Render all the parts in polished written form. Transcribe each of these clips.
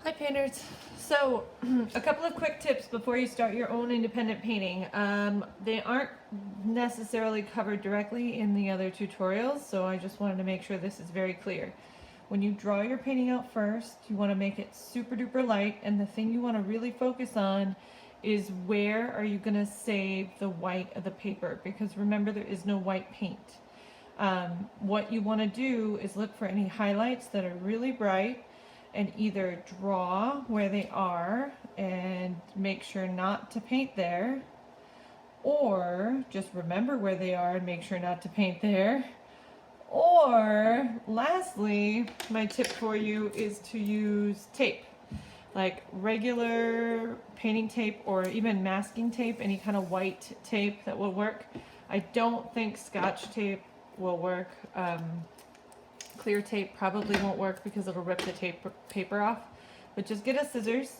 Hi painters. So a couple of quick tips before you start your own independent painting. They aren't necessarily covered directly in the other tutorials, so I just wanted to make sure this is very clear. When you draw your painting out first, you want to make it super duper light, and the thing you want to really focus on is where are you going to save the white of the paper, because remember there is no white paint. What you want to do is look for any highlights that are really bright and either draw where they are and make sure not to paint there, or just remember where they are and make sure not to paint there. Or lastly, my tip for you is to use tape, like regular painting tape or even masking tape, any kind of white tape that will work. I don't think Scotch tape will work. Clear tape probably won't work because it'll rip the paper off. But just get a scissors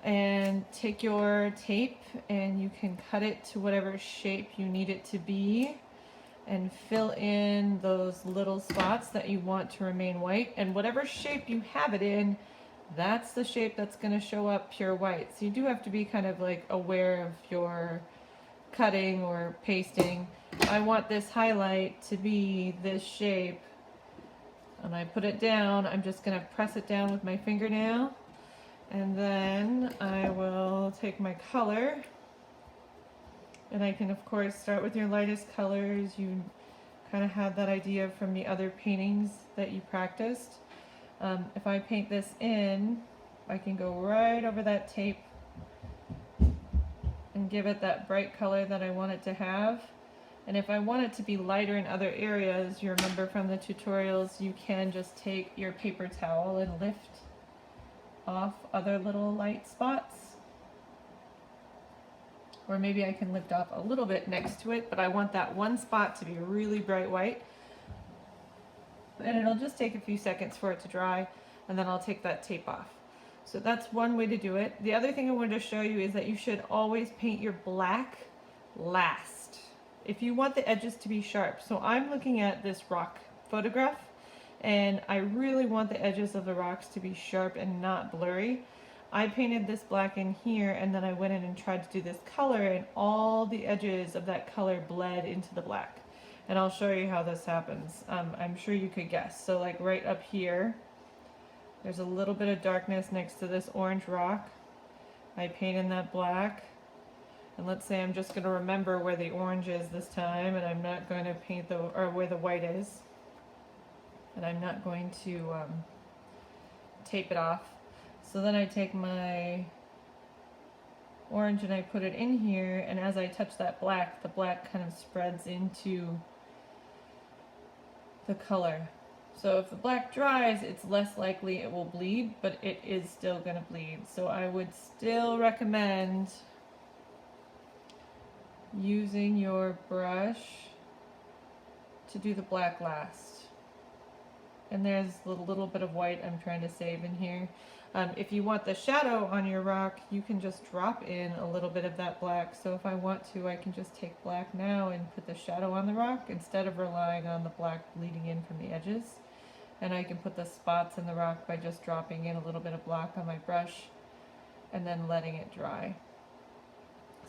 and take your tape and you can cut it to whatever shape you need it to be and fill in those little spots that you want to remain white. And whatever shape you have it in, that's the shape that's going to show up pure white. So you do have to be kind of like aware of your cutting or pasting. I want this highlight to be this shape. And I put it down, I'm just going to press it down with my fingernail, and then I will take my color, and I can of course start with your lightest colors. You kind of had that idea from the other paintings that you practiced. If I paint this in, I can go right over that tape and give it that bright color that I want it to have. And if I want it to be lighter in other areas, you remember from the tutorials, you can just take your paper towel and lift off other little light spots. Or maybe I can lift off a little bit next to it, but I want that one spot to be really bright white. And it'll just take a few seconds for it to dry, and then I'll take that tape off. So that's one way to do it. The other thing I wanted to show you is that you should always paint your black last if you want the edges to be sharp. So I'm looking at this rock photograph, and I really want the edges of the rocks to be sharp and not blurry. I painted this black in here, and then I went in and tried to do this color, and all the edges of that color bled into the black. And I'll show you how this happens. I'm sure you could guess. So like right up here, there's a little bit of darkness next to this orange rock. I paint in that black. And let's say I'm just going to remember where the orange is this time, and I'm not going to paint or where the white is. And I'm not going to tape it off. So then I take my orange and I put it in here, and as I touch that black, the black kind of spreads into the color. So if the black dries, it's less likely it will bleed, but it is still going to bleed. So I would still recommend using your brush to do the black last. And there's a little bit of white I'm trying to save in here. If you want the shadow on your rock, you can just drop in a little bit of that black. So if I want to, I can just take black now and put the shadow on the rock instead of relying on the black bleeding in from the edges. And I can put the spots in the rock by just dropping in a little bit of black on my brush and then letting it dry.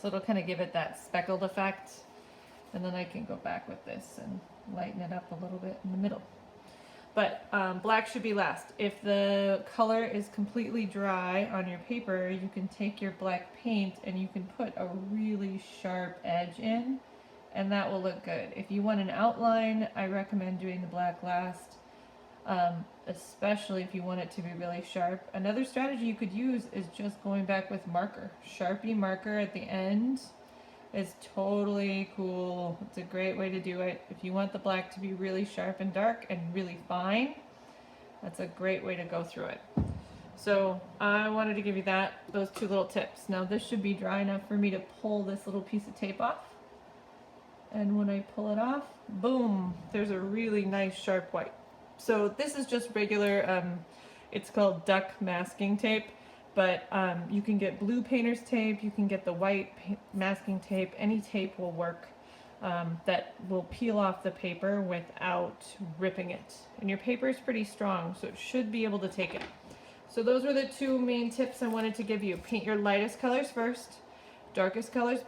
So it'll kind of give it that speckled effect, and then I can go back with this and lighten it up a little bit in the middle. But black should be last. If the color is completely dry on your paper, you can take your black paint and you can put a really sharp edge in, and that will look good. If you want an outline, I recommend doing the black last. Especially if you want it to be really sharp. Another strategy you could use is just going back with marker. Sharpie marker at the end is totally cool. It's a great way to do it. If you want the black to be really sharp and dark and really fine, that's a great way to go through it. So I wanted to give you those two little tips. Now this should be dry enough for me to pull this little piece of tape off. And when I pull it off, boom, there's a really nice sharp white. So this is just regular, it's called duck masking tape, but you can get blue painter's tape, you can get the white masking tape, any tape will work that will peel off the paper without ripping it. And your paper is pretty strong, so it should be able to take it. So those were the two main tips I wanted to give you. Paint your lightest colors first, darkest colors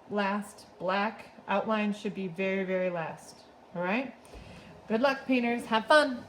last, black outlines should be very, very last. All right? Good luck, painters. Have fun.